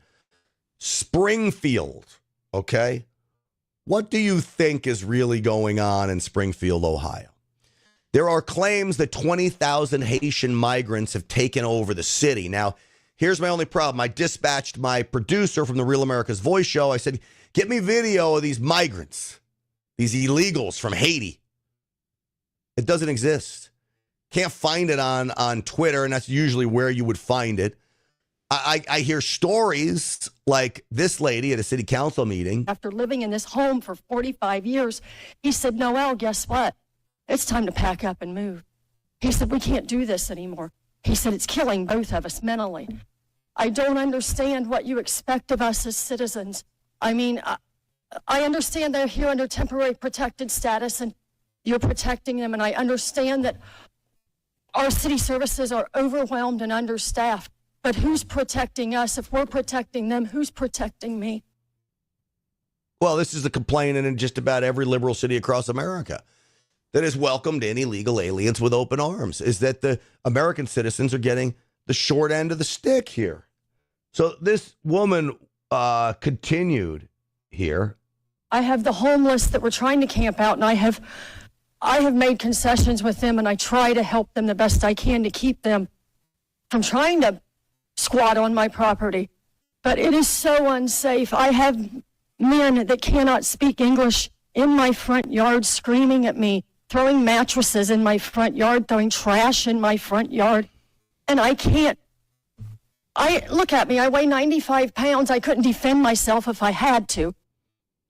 Springfield. Okay. What do you think is really going on in Springfield, Ohio? There are claims that 20,000 Haitian migrants have taken over the city. Now, here's my only problem. I dispatched my producer from the Real America's Voice show. I said, get me video of these migrants, these illegals from Haiti. It doesn't exist. Can't find it on Twitter, and that's usually where you would find it. I hear stories like this lady at a city council meeting. After living in this home for 45 years, he said, Noelle, guess what? It's time to pack up and move. He said, we can't do this anymore. He said, it's killing both of us mentally. I don't understand what you expect of us as citizens. I mean, I understand they're here under temporary protected status and you're protecting them. And I understand that our city services are overwhelmed and understaffed. But who's protecting us? If we're protecting them, who's protecting me? Well, this is a complaint in just about every liberal city across America that has welcomed in illegal aliens with open arms, is that the American citizens are getting the short end of the stick here. So this woman continued here. I have the homeless that were trying to camp out, and I have made concessions with them, and I try to help them the best I can to keep them from trying to squat on my property. But it is so unsafe. I have men that cannot speak English in my front yard screaming at me, throwing mattresses in my front yard, throwing trash in my front yard. And I can't. Look at me, I weigh 95 pounds. I couldn't defend myself if I had to.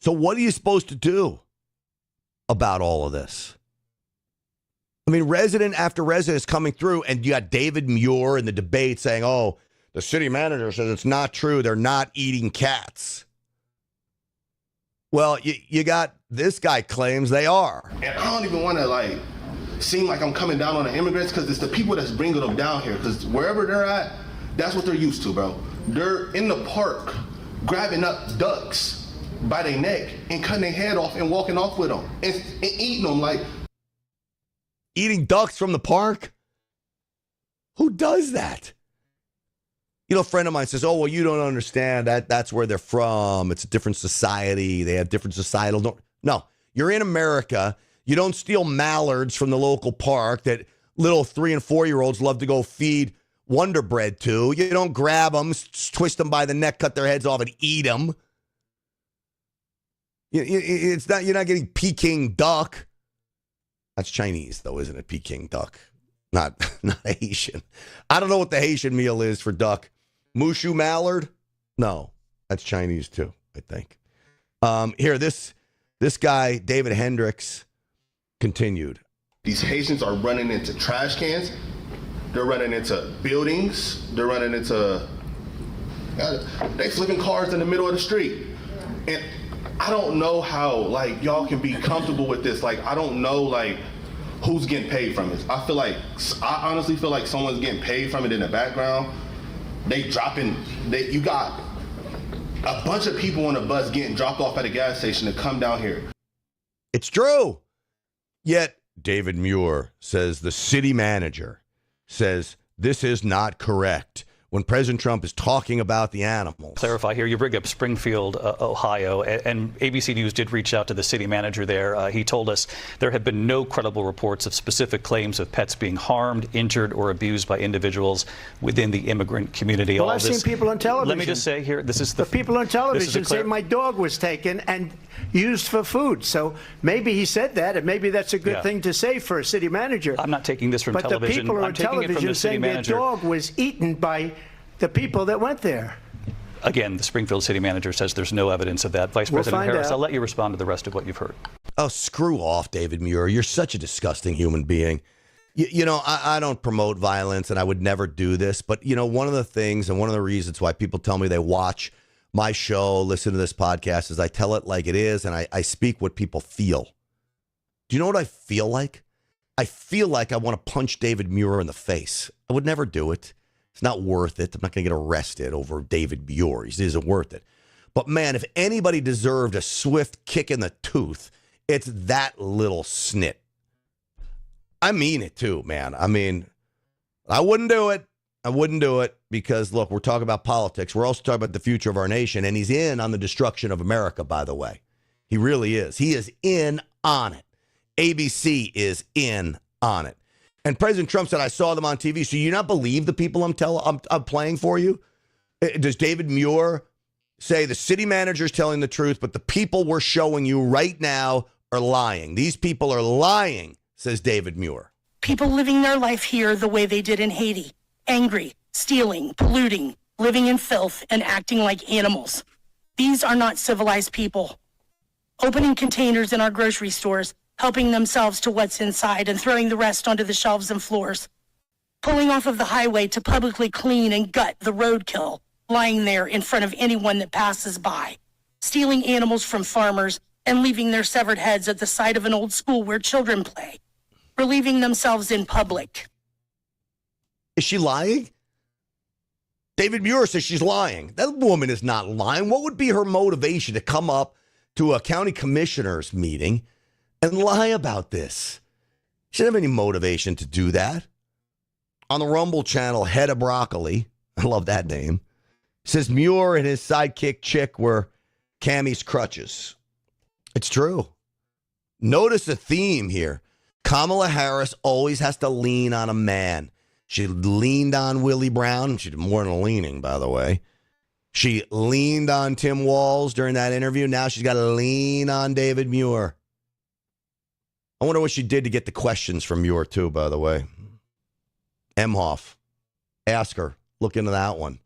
So what are you supposed to do about all of this? I mean, resident after resident is coming through, and you got David Muir in the debate saying, oh, the city manager says it's not true. They're not eating cats. Well, you got this guy claims they are. And I don't even want to seem like I'm coming down on the immigrants, because it's the people that's bringing them down here. Because wherever they're at, that's what they're used to, bro. They're in the park grabbing up ducks by their neck and cutting their head off and walking off with them and eating them Eating ducks from the park? Who does that? You know, a friend of mine says, oh, well, you don't understand. That's where they're from. It's a different society. They have different societal... No, you're in America. You don't steal mallards from the local park that little 3- and 4-year-olds love to go feed Wonder Bread to. You don't grab them, twist them by the neck, cut their heads off, and eat them. It's not. You're not getting Peking duck. That's Chinese, though, isn't it? Peking duck, not Haitian. I don't know what the Haitian meal is for duck. Mushu mallard? No, that's Chinese too, I think. Here, this guy, David Hendricks, continued. These Haitians are running into trash cans. They're running into buildings. They're running into... they flipping cars in the middle of the street. And I don't know how, y'all can be comfortable with this. I don't know, who's getting paid from it. I honestly feel like someone's getting paid from it in the background. You got a bunch of people on a bus getting dropped off at a gas station to come down here. It's true. Yet David Muir says the city manager says this is not correct. when President Trump is talking about the animals. Clarify here, you bring up Springfield, Ohio, and ABC News did reach out to the city manager there. He told us there have been no credible reports of specific claims of pets being harmed, injured, or abused by individuals within the immigrant community. Well, I've seen people on television. Let me just say here, this is the people on television say my dog was taken and used for food. So maybe he said that, and maybe that's a good thing to say for a city manager. I'm not taking this from television. But the people I'm on taking it from television the city saying manager. their dog was eaten by the people that went there. Again, the Springfield city manager says there's no evidence of that. Vice President Harris, I'll let you respond to the rest of what you've heard. Oh, screw off, David Muir. You're such a disgusting human being. You know, I don't promote violence, and I would never do this. But, you know, one of the things and one of the reasons why people tell me they watch my show, listen to this podcast, is I tell it like it is, and I speak what people feel. Do you know what I feel like? I feel like I want to punch David Muir in the face. I would never do it. It's not worth it. I'm not going to get arrested over David Muir. He isn't worth it. But, man, if anybody deserved a swift kick in the tooth, it's that little snit. I mean it, too, man. I mean, I wouldn't do it. I wouldn't do it because, look, we're talking about politics. We're also talking about the future of our nation, and he's in on the destruction of America, by the way. He really is. He is in on it. ABC is in on it. And President Trump said, I saw them on TV. So you not believe the people I'm playing for you? Does David Muir say the city manager is telling the truth, but the people we're showing you right now are lying? These people are lying, says David Muir. People living their life here the way they did in Haiti. Angry, stealing, polluting, living in filth, and acting like animals. These are not civilized people. Opening containers in our grocery stores, helping themselves to what's inside and throwing the rest onto the shelves and floors. Pulling off of the highway to publicly clean and gut the roadkill lying there in front of anyone that passes by. Stealing animals from farmers and leaving their severed heads at the side of an old school where children play. Relieving themselves in public. Is she lying? David Muir says she's lying. That woman is not lying. What would be her motivation to come up to a county commissioner's meeting and lie about this? She doesn't have any motivation to do that. On the Rumble channel, Head of Broccoli, I love that name, says Muir and his sidekick chick were Cammie's crutches. It's true. Notice a theme here. Kamala Harris always has to lean on a man. She leaned on Willie Brown. She did more than a leaning, by the way. She leaned on Tim Walz during that interview. Now she's got to lean on David Muir. I wonder what she did to get the questions from Muir, too, by the way. Emhoff, ask her. Look into that one.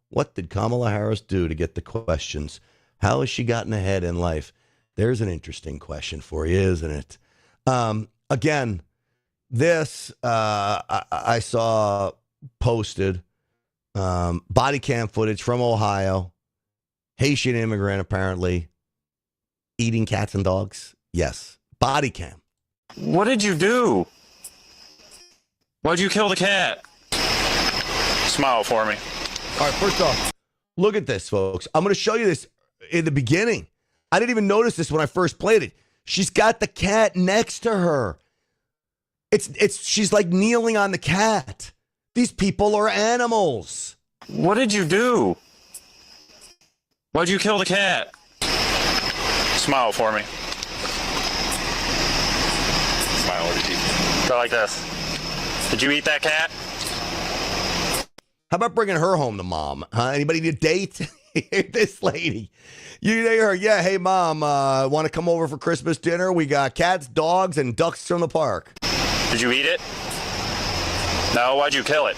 What did Kamala Harris do to get the questions? How has she gotten ahead in life? There's an interesting question for you, isn't it? Again, this I saw posted body cam footage from Ohio. Haitian immigrant, apparently, eating cats and dogs. Yes, body cam. What did you do? Why'd you kill the cat? Smile for me. All right, first off, look at this, folks. I'm going to show you this in the beginning. I didn't even notice this when I first played it. She's got the cat next to her. She's like kneeling on the cat. These people are animals. What did you do? Why'd you kill the cat? Smile for me. Smile with your teeth. Go like this. Did you eat that cat? How about bringing her home to mom? Huh? Anybody need a date? This lady. You hear her, yeah, hey, mom, want to come over for Christmas dinner? We got cats, dogs, and ducks from the park. Did you eat it? No, why'd you kill it?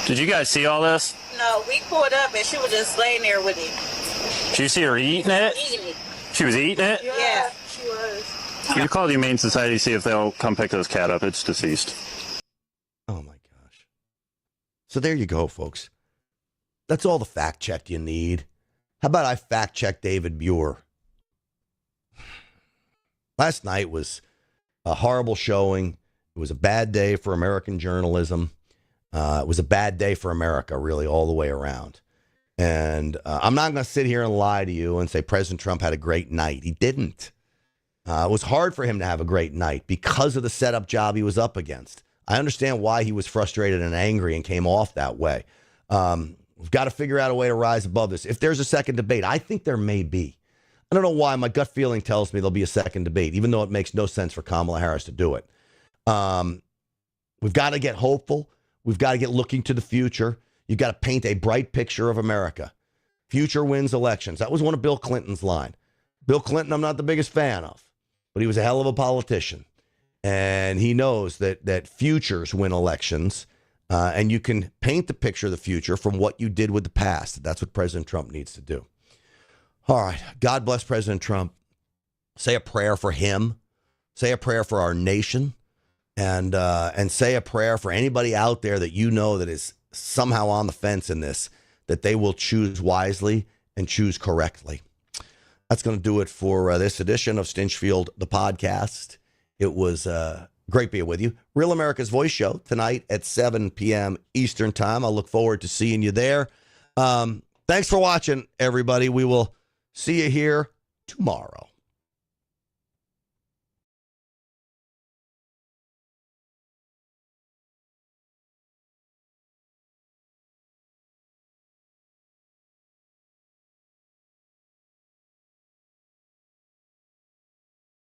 Did you guys see all this? No, we pulled up and she was just laying there with him. Did you see her eating it? Eating it. She was eating it? Yeah, she was. You call the Humane Society, see if they'll come pick this cat up. It's deceased. Oh, my gosh. So there you go, folks. That's all the fact check you need. How about I fact check David Muir? Last night was a horrible showing. It was a bad day for American journalism. It was a bad day for America, really, all the way around. And I'm not going to sit here and lie to you and say President Trump had a great night. He didn't. It was hard for him to have a great night because of the setup job he was up against. I understand why he was frustrated and angry and came off that way. We've got to figure out a way to rise above this. If there's a second debate, I think there may be. I don't know why. My gut feeling tells me there'll be a second debate, even though it makes no sense for Kamala Harris to do it. We've got to get hopeful. We've got to get looking to the future. You've got to paint a bright picture of America. Future wins elections. That was one of Bill Clinton's line. Bill Clinton, I'm not the biggest fan of, but he was a hell of a politician. And he knows that futures win elections. And you can paint the picture of the future from what you did with the past. That's what President Trump needs to do. All right. God bless President Trump. Say a prayer for him. Say a prayer for our nation. And say a prayer for anybody out there that you know that is somehow on the fence in this, that they will choose wisely and choose correctly. That's going to do it for this edition of Stinchfield, the podcast. It was great being with you. Real America's Voice Show tonight at 7 p.m. Eastern Time. I look forward to seeing you there. Thanks for watching, everybody. We will see you here tomorrow.